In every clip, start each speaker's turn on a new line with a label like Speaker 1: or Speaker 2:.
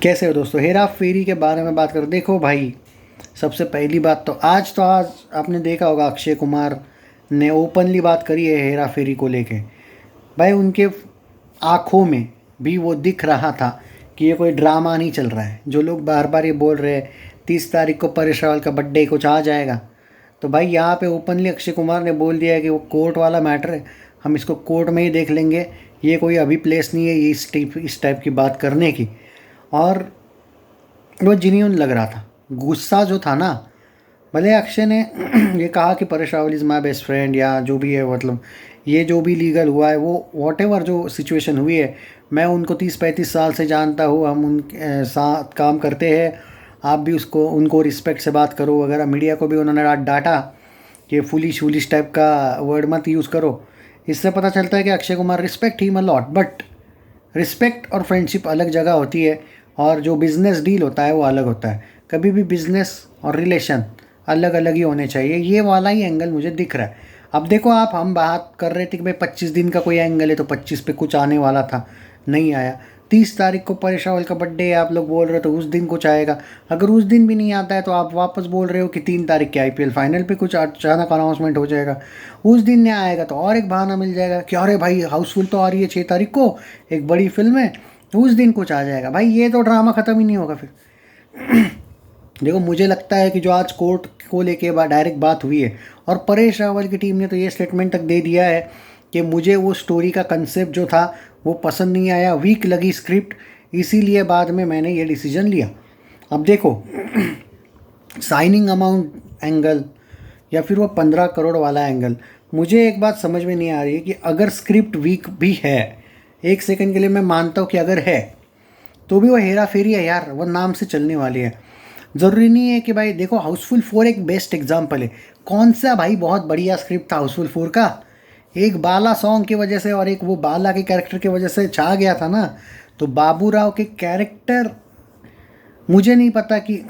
Speaker 1: कैसे हो दोस्तों। हेरा फेरी के बारे में बात करें। देखो भाई, सबसे पहली बात तो आज आपने देखा होगा अक्षय कुमार ने ओपनली बात करी है हेरा फेरी को लेके। भाई उनके आँखों में भी वो दिख रहा था कि ये कोई ड्रामा नहीं चल रहा है। जो लोग बार बार ये बोल रहे हैं 30 तारीख को परेश रावल का बर्थडे कुछ आ जाएगा, तो भाई यहाँ पे ओपनली अक्षय कुमार ने बोल दिया है कि वो कोर्ट वाला मैटर है, हम इसको कोर्ट में ही देख लेंगे। ये कोई अभी प्लेस नहीं है ये इस टाइप की बात करने की। और वो जेन्युइन लग रहा था। गुस्सा जो था ना, भले अक्षय ने ये कहा कि Paresh Rawal is my best friend या जो भी है, मतलब ये जो भी लीगल हुआ है वो वॉटेवर जो सिचुएशन हुई है, मैं उनको 30-35 साल से जानता हूँ, हम उनके साथ काम करते हैं। आप भी उसको उनको रिस्पेक्ट से बात करो वगैरह। मीडिया को भी उन्होंने डांटा कि फुलिश वुलिश टाइप का वर्ड मत यूज़ करो। इससे पता चलता है कि Akshay Kumar respect him a lot, but respect और फ्रेंडशिप अलग जगह होती है और जो बिज़नेस डील होता है वो अलग होता है। कभी भी बिज़नेस और रिलेशन अलग अलग ही होने चाहिए। ये वाला ही एंगल मुझे दिख रहा है। अब देखो आप, हम बात कर रहे थे कि भाई 25 दिन का कोई एंगल है तो 25 पे कुछ आने वाला था, नहीं आया। 30 तारीख को परेश रावल का बर्थडे है, आप लोग बोल रहे हो तो उस दिन कुछ आएगा। अगर उस दिन भी नहीं आता है तो आप वापस बोल रहे हो कि 3 तारीख के आईपीएल फाइनल पे कुछ अचानक अनाउंसमेंट हो जाएगा। उस दिन नहीं आएगा तो और एक बहाना मिल जाएगा कि अरे भाई हाउसफुल तो आ रही है 6 तारीख को, एक बड़ी फिल्म है, उस दिन कुछ आ जाएगा। भाई ये तो ड्रामा ख़त्म ही नहीं होगा फिर। देखो मुझे लगता है कि जो आज कोर्ट को लेके डायरेक्ट बात हुई है, और परेश रावल की टीम ने तो ये स्टेटमेंट तक दे दिया है कि मुझे वो स्टोरी का कंसेप्ट जो था वो पसंद नहीं आया, वीक लगी स्क्रिप्ट, इसीलिए बाद में मैंने ये डिसीजन लिया। अब देखो साइनिंग अमाउंट एंगल या फिर वो 15 करोड़ वाला एंगल, मुझे एक बात समझ में नहीं आ रही है कि अगर स्क्रिप्ट वीक भी है, एक सेकंड के लिए मैं मानता हूँ कि अगर है तो भी वो हेरा फेरी है यार, वो नाम से चलने वाली है। ज़रूरी नहीं है कि भाई, देखो हाउसफुल 4 एक बेस्ट एग्जाम्पल है। कौन सा भाई बहुत बढ़िया स्क्रिप्ट था हाउसफुल 4 का। एक बाला सॉन्ग की वजह से और एक वो बाला के कैरेक्टर की वजह से छा गया था ना। तो बाबू राव के कैरेक्टर, मुझे नहीं पता कि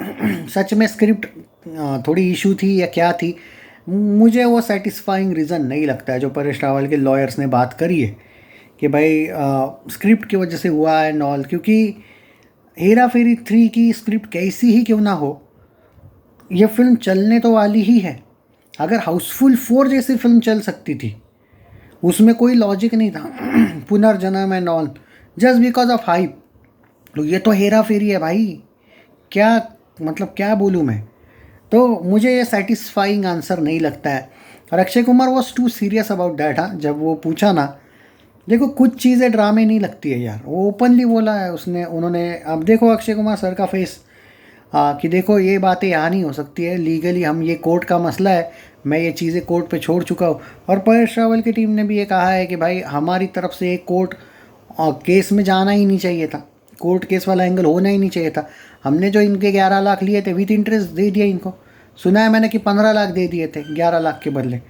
Speaker 1: सच में स्क्रिप्ट थोड़ी इशू थी या क्या थी। मुझे वो सेटिस्फाइंग रीज़न नहीं लगता है जो परेश रावल के लॉयर्स ने बात करी है कि भाई स्क्रिप्ट की वजह से हुआ है नॉल। क्योंकि हेरा फेरी 3 की स्क्रिप्ट कैसी ही क्यों ना हो, ये फिल्म चलने तो वाली ही है। अगर हाउसफुल 4 जैसी फिल्म चल सकती थी, उसमें कोई लॉजिक नहीं था पुनर्जन्म and all, just because of hype. तो ये तो हेरा फेरी है भाई, क्या मतलब क्या बोलूँ मैं। तो मुझे ये सेटिस्फाइंग आंसर नहीं लगता है। और Akshay Kumar was too serious about that. हाँ, जब वो पूछा ना, देखो कुछ चीज़ें ड्रामे नहीं लगती है यार, वो ओपनली बोला है उसने, उन्होंने। अब देखो अक्षय कुमार सर का फेस, कि देखो ये बातें यहाँ नहीं हो सकती है लीगली, हम ये कोर्ट का मसला है, मैं ये चीज़ें कोर्ट पे छोड़ चुका हूँ। और परेश रावल की टीम ने भी ये कहा है कि भाई हमारी तरफ से एक कोर्ट केस में जाना ही नहीं चाहिए था, कोर्ट केस वाला एंगल होना ही नहीं चाहिए था। हमने जो इनके 11 लाख लिए थे विथ इंटरेस्ट दे दिया इनको। सुना है मैंने कि 15 लाख दे दिए थे 11 लाख के बदले।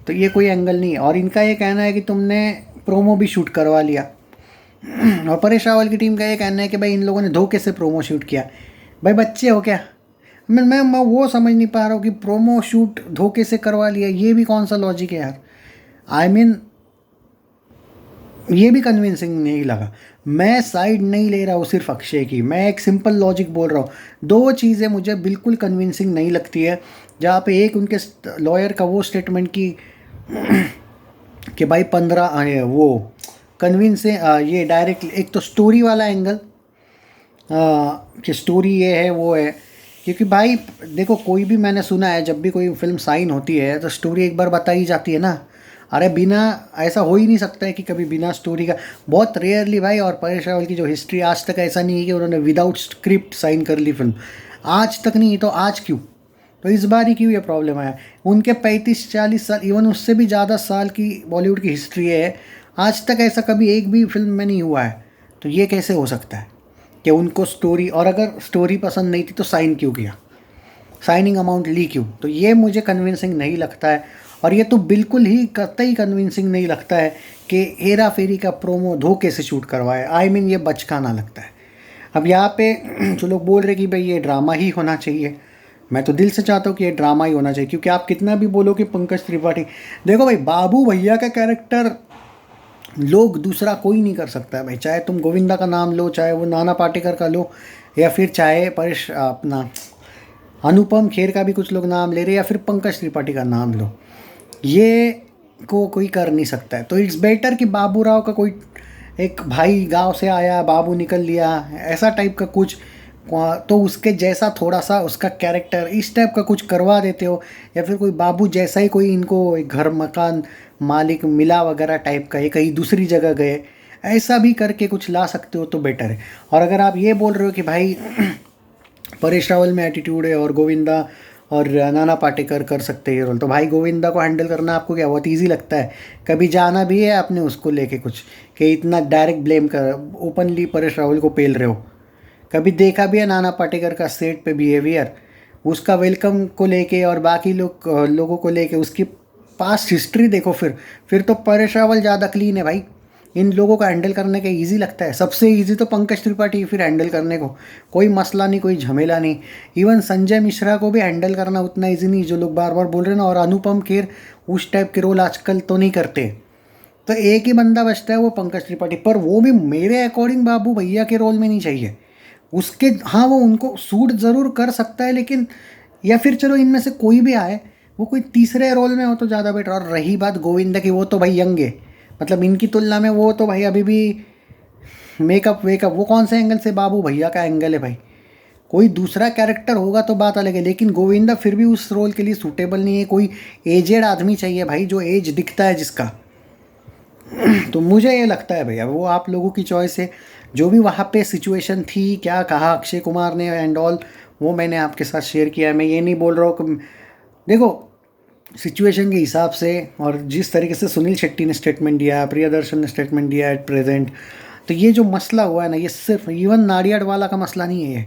Speaker 1: तो ये कोई एंगल नहीं है। और इनका ये कहना है कि तुमने प्रोमो भी शूट करवा लिया। और परेश रावल की टीम का ये कहना है कि भाई इन लोगों ने धोखे से प्रोमो शूट किया। भाई बच्चे हो क्या। मैं वो समझ नहीं पा रहा हूँ कि प्रोमो शूट धोखे से करवा लिया, ये भी कौन सा लॉजिक है यार। आई मीन ये भी कन्विंसिंग नहीं लगा। मैं साइड नहीं ले रहा हूँ सिर्फ अक्षय की, मैं एक सिंपल लॉजिक बोल रहा हूँ। दो चीज़ें मुझे बिल्कुल कन्विंसिंग नहीं लगती है, जहाँ पे एक उनके लॉयर का वो स्टेटमेंट की कि भाई 15 वो कन्विंस है। ये डायरेक्ट एक तो स्टोरी वाला एंगल, कि स्टोरी ये है वो है। क्योंकि भाई देखो, कोई भी मैंने सुना है जब भी कोई फिल्म साइन होती है तो स्टोरी एक बार बताई जाती है ना। अरे बिना, ऐसा हो ही नहीं सकता है कि कभी बिना स्टोरी का, बहुत रेयरली भाई। और परेश रावल की जो हिस्ट्री, आज तक ऐसा नहीं है कि उन्होंने विदाउट स्क्रिप्ट साइन कर ली फिल्म, आज तक नहीं। तो आज क्यों, तो इस बार ही क्यों ये प्रॉब्लम आया। उनके 35-40 साल, इवन उससे भी ज़्यादा साल की बॉलीवुड की हिस्ट्री है, आज तक ऐसा कभी एक भी फिल्म में नहीं हुआ है। तो ये कैसे हो सकता है कि उनको स्टोरी, और अगर स्टोरी पसंद नहीं थी तो साइन क्यों किया, साइनिंग अमाउंट ली क्यों। तो ये मुझे कन्विंसिंग नहीं लगता है। और ये तो बिल्कुल ही कतई कन्विंसिंग नहीं लगता है कि हेरा फेरी का प्रोमो धोखे से शूट करवाए। आई मीन ये बचकाना लगता है। अब यहाँ पे जो लोग बोल रहे कि भाई ये ड्रामा ही होना चाहिए, मैं तो दिल से चाहता हूँ कि ये ड्रामा ही होना चाहिए। क्योंकि आप कितना भी बोलो कि पंकज त्रिपाठी, देखो भाई बाबू भैया का कैरेक्टर लोग दूसरा कोई नहीं कर सकता है भाई। चाहे तुम गोविंदा का नाम लो, चाहे वो नाना पाटेकर का लो, या फिर चाहे परेश अपना अनुपम खेर का भी कुछ लोग नाम ले रहे, या फिर पंकज त्रिपाठी का नाम लो, ये को कोई कर नहीं सकता है। तो इट्स बेटर कि बाबू राव का कोई एक भाई गांव से आया, बाबू निकल लिया, ऐसा टाइप का कुछ, तो उसके जैसा थोड़ा सा उसका कैरेक्टर इस टाइप का कुछ करवा देते हो, या फिर कोई बाबू जैसा ही कोई इनको एक घर मकान मालिक मिला वगैरह टाइप का, ये कहीं दूसरी जगह गए, ऐसा भी करके कुछ ला सकते हो तो बेटर है। और अगर आप ये बोल रहे हो कि भाई परेश रावल में एटीट्यूड है और गोविंदा और नाना पाटेकर कर सकते हैं ये रोल, तो भाई गोविंदा को हैंडल करना आपको क्या बहुत इजी लगता है? कभी जाना भी है आपने उसको लेके कुछ कि इतना डायरेक्ट ब्लेम कर, ओपनली परेश रावल को पेल रहे हो? कभी देखा भी है नाना पाटेकर का सेट पे बिहेवियर, उसका वेलकम को लेके और बाकी लोगों को लेके उसकी पास्ट हिस्ट्री देखो, फिर तो परेश रावल ज़्यादा क्लीन है भाई। इन लोगों को हैंडल करने का इजी लगता है? सबसे इजी तो पंकज त्रिपाठी फिर हैंडल करने को, कोई मसला नहीं, कोई झमेला नहीं। इवन संजय मिश्रा को भी हैंडल करना उतना इजी नहीं, जो लोग बार बार बोल रहे हैं ना। और अनुपम खेर उस टाइप के रोल आजकल तो नहीं करते, तो एक ही बंदा बचता है वो पंकज त्रिपाठी। पर वो भी मेरे अकॉर्डिंग बाबू भैया के रोल में नहीं चाहिए उसके। हाँ, वो उनको सूट ज़रूर कर सकता है, लेकिन या फिर चलो इनमें से कोई भी आए, वो कोई तीसरे रोल में हो तो ज़्यादा बेटर। और रही बात गोविंदा की, वो तो भाई यंग है, मतलब इनकी तुलना में वो तो भाई अभी भी मेकअप वेकअप, वो कौन से एंगल से बाबू भैया का एंगल है भाई। कोई दूसरा कैरेक्टर होगा तो बात अलग है, लेकिन गोविंदा फिर भी उस रोल के लिए सूटेबल नहीं है। कोई एजेड आदमी चाहिए भाई, जो एज दिखता है जिसका। तो मुझे ये लगता है भैया, वो आप लोगों की चॉइस है। जो भी वहाँ पे सिचुएशन थी, क्या कहा अक्षय कुमार ने एंड ऑल, वो मैंने आपके साथ शेयर किया है। मैं ये नहीं बोल रहा हूँ कि देखो सिचुएशन के हिसाब से, और जिस तरीके से सुनील शेट्टी ने स्टेटमेंट दिया, प्रियदर्शन ने स्टेटमेंट दिया एट प्रेजेंट, तो ये जो मसला हुआ है ना, ये सिर्फ इवन नाडियाड वाला का मसला नहीं है,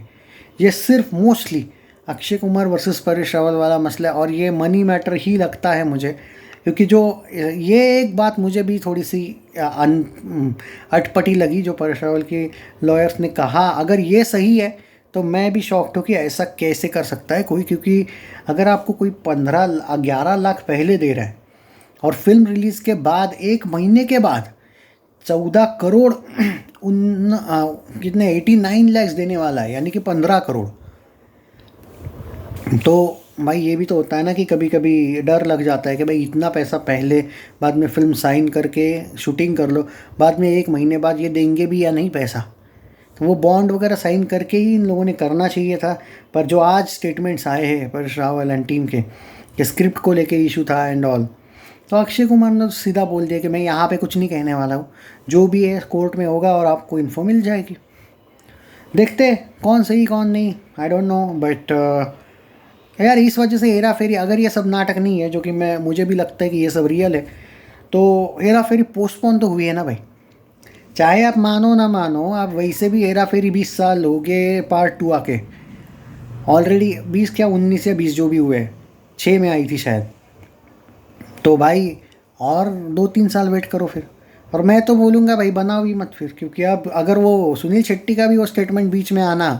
Speaker 1: ये सिर्फ मोस्टली अक्षय कुमार वर्सेस परेश रावल वाला मसला है। और ये मनी मैटर ही लगता है मुझे, क्योंकि जो ये एक बात मुझे भी थोड़ी सी अटपटी लगी, जो परेश रावल के लॉयर्स ने कहा। अगर ये सही है तो मैं भी शॉक्ड हूँ कि ऐसा कैसे कर सकता है कोई, क्योंकि अगर आपको कोई 11 लाख पहले दे रहा है और फिल्म रिलीज़ के बाद 1 महीने के बाद 14 करोड़ कितने 89 लैक्स देने वाला है, यानी कि 15 करोड़, तो भाई ये भी तो होता है ना कि कभी कभी डर लग जाता है कि भाई इतना पैसा पहले, बाद में फिल्म साइन करके शूटिंग कर लो, बाद में 1 महीने बाद ये देंगे भी या नहीं पैसा। तो वो बॉन्ड वगैरह साइन करके ही इन लोगों ने करना चाहिए था। पर जो आज स्टेटमेंट्स आए हैं परेश रावल एंड टीम के, कि स्क्रिप्ट को लेके इशू था एंड ऑल, तो अक्षय कुमार ने सीधा बोल दिया कि मैं यहाँ पे कुछ नहीं कहने वाला हूँ, जो भी है कोर्ट में होगा और आपको इन्फो मिल जाएगी। देखते कौन सही कौन नहीं, आई डोंट नो। बट यार इस वजह से हेरा फेरी, अगर ये सब नाटक नहीं है, जो कि मुझे भी लगता है कि ये सब रियल है, तो हेरा फेरी पोस्टपोन तो हुई है ना भाई। चाहे आप मानो ना मानो, आप वैसे भी हेरा फेरी 20 साल हो गए पार्ट 2 आके, ऑलरेडी 20 क्या 19 या 20 जो भी हुए, 6 में आई थी शायद। तो भाई और 2-3 साल वेट करो फिर। और मैं तो बोलूँगा भाई बनाओ ही मत फिर, क्योंकि अब अगर वो सुनील शेट्टी का भी वो स्टेटमेंट बीच में आना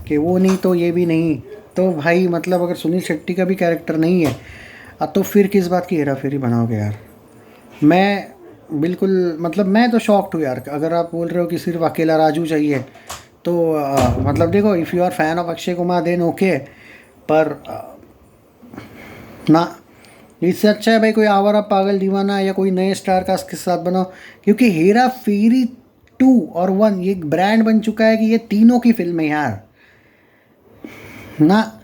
Speaker 1: कि वो नहीं तो ये भी नहीं, तो भाई मतलब अगर सुनील शेट्टी का भी कैरेक्टर नहीं है तो फिर किस बात की हेरा फेरी बनाओगे यार। मैं बिल्कुल मतलब मैं तो शॉक्ड हूँ यार। अगर आप बोल रहे हो कि सिर्फ अकेला राजू चाहिए, तो मतलब देखो, if you are fan of Akshay Kumar then okay, पर ना, इससे अच्छा है भाई कोई आवारा पागल दीवाना या कोई नए स्टार कास्ट के साथ बनाओ। क्योंकि हेरा फेरी 2 और 1 ये ब्रांड बन चुका है कि ये तीनों की फिल्म है यार ना।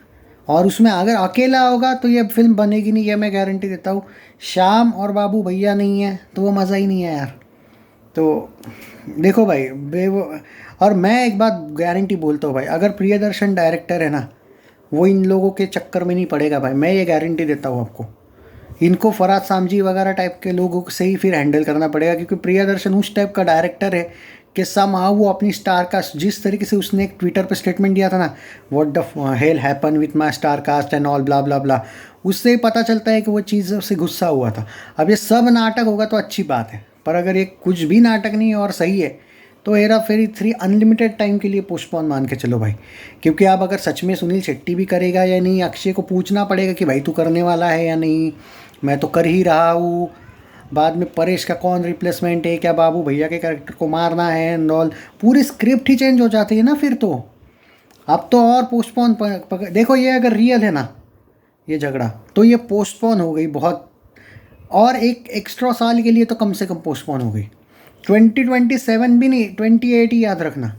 Speaker 1: और उसमें अगर अकेला होगा तो ये फिल्म बनेगी नहीं, ये मैं गारंटी देता हूँ। श्याम और बाबू भैया नहीं है तो वो मज़ा ही नहीं है यार। तो देखो भाई और मैं एक बात गारंटी बोलता हूँ भाई, अगर प्रियदर्शन डायरेक्टर है ना, वो इन लोगों के चक्कर में नहीं पड़ेगा भाई, मैं ये गारंटी देता हूँ आपको। इनको फराद सामजी वगैरह टाइप के लोगों से ही फिर हैंडल करना पड़ेगा, क्योंकि प्रियदर्शन उस टाइप का डायरेक्टर है कि समहाउ वो अपनी स्टार कास्ट, जिस तरीके से उसने एक ट्विटर पे स्टेटमेंट दिया था ना, what the hell happen with my star cast and all blah blah blah, उससे ही पता चलता है कि वो चीज़ से गुस्सा हुआ था। अब ये सब नाटक होगा तो अच्छी बात है, पर अगर ये कुछ भी नाटक नहीं है और सही है, तो हेरा फेरी 3 अनलिमिटेड टाइम के लिए पोस्टपोन मान के चलो भाई। क्योंकि आप अगर सच में सुनील शेट्टी भी करेगा या नहीं, अक्षय को पूछना पड़ेगा कि भाई तू करने वाला है या नहीं, मैं तो कर ही रहा हूँ। बाद में परेश का कौन रिप्लेसमेंट है, क्या बाबू भैया के कैरेक्टर को मारना है एंड ऑल, पूरी स्क्रिप्ट ही चेंज हो जाती है ना फिर तो। अब तो और पोस्टपोन देखो, ये अगर रियल है ना ये झगड़ा, तो ये पोस्टपोन हो गई बहुत, और एक एक्स्ट्रा साल के लिए तो कम से कम पोस्टपोन हो गई। 2027 भी नहीं, 28 ही याद रखना।